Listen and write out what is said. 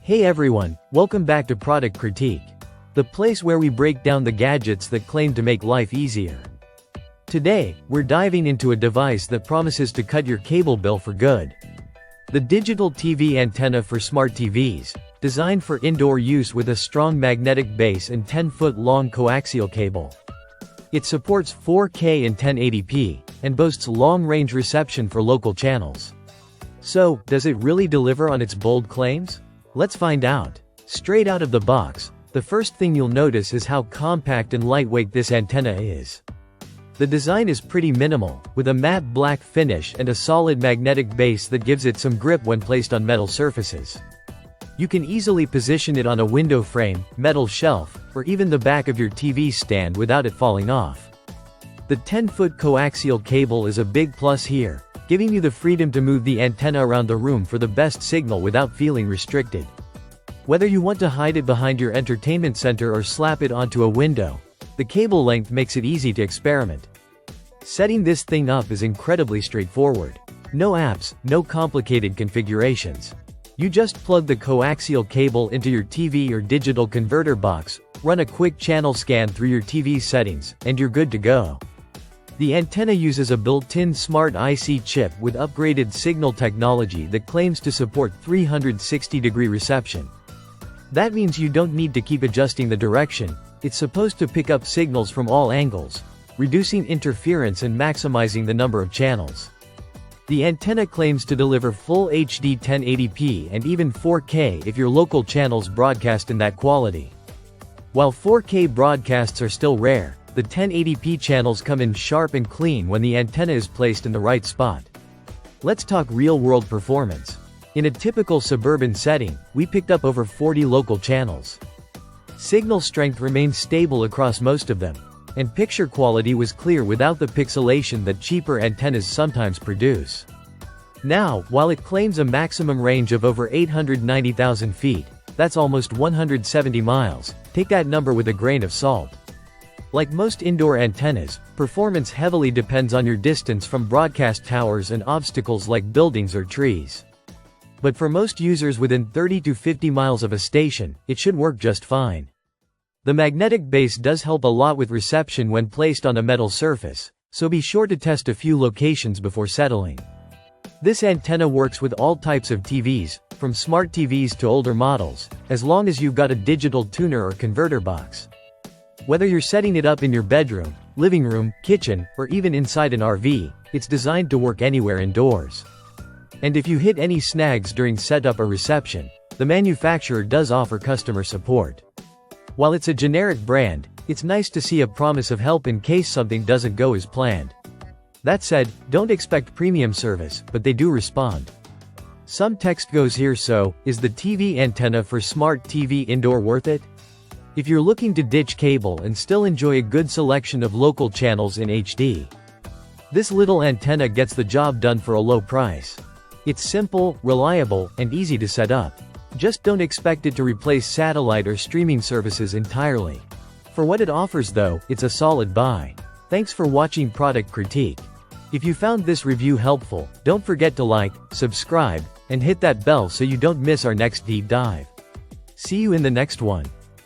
Hey everyone, welcome back to Product Critique, the place where we break down the gadgets that claim to make life easier. Today, we're diving into a device that promises to cut your cable bill for good. The digital TV antenna for smart TVs, designed for indoor use with a strong magnetic base and 10-foot long coaxial cable. It supports 4K and 1080p, and boasts long-range reception for local channels. So, does it really deliver on its bold claims? Let's find out. Straight out of the box, the first thing you'll notice is how compact and lightweight this antenna is. The design is pretty minimal, with a matte black finish and a solid magnetic base that gives it some grip when placed on metal surfaces. You can easily position it on a window frame, metal shelf, or even the back of your TV stand without it falling off. The 10-foot coaxial cable is a big plus here, giving you the freedom to move the antenna around the room for the best signal without feeling restricted. Whether you want to hide it behind your entertainment center or slap it onto a window, the cable length makes it easy to experiment. Setting this thing up is incredibly straightforward. No apps, no complicated configurations. You just plug the coaxial cable into your TV or digital converter box, run a quick channel scan through your TV settings, and you're good to go. The antenna uses a built-in smart IC chip with upgraded signal technology that claims to support 360-degree reception. That means you don't need to keep adjusting the direction, it's supposed to pick up signals from all angles, reducing interference and maximizing the number of channels. The antenna claims to deliver full HD 1080p and even 4K if your local channels broadcast in that quality. While 4K broadcasts are still rare, the 1080p channels come in sharp and clean when the antenna is placed in the right spot. Let's talk real-world performance. In a typical suburban setting, we picked up over 40 local channels. Signal strength remained stable across most of them, and picture quality was clear without the pixelation that cheaper antennas sometimes produce. Now, while it claims a maximum range of over 890,000 feet, that's almost 170 miles, take that number with a grain of salt. Like most indoor antennas, performance heavily depends on your distance from broadcast towers and obstacles like buildings or trees. But for most users within 30 to 50 miles of a station, it should work just fine. The magnetic base does help a lot with reception when placed on a metal surface, so be sure to test a few locations before settling. This antenna works with all types of TVs, from smart TVs to older models, as long as you've got a digital tuner or converter box. Whether you're setting it up in your bedroom, living room, kitchen, or even inside an RV, it's designed to work anywhere indoors. And if you hit any snags during setup or reception, the manufacturer does offer customer support. While it's a generic brand, it's nice to see a promise of help in case something doesn't go as planned. That said, don't expect premium service, but they do respond. Some text goes here: so, is the TV antenna for smart TV indoor worth it? If you're looking to ditch cable and still enjoy a good selection of local channels in HD, this little antenna gets the job done for a low price. It's simple, reliable, and easy to set up. Just don't expect it to replace satellite or streaming services entirely. For what it offers though, it's a solid buy. Thanks for watching Product Critique. If you found this review helpful, don't forget to like, subscribe, and hit that bell so you don't miss our next deep dive. See you in the next one.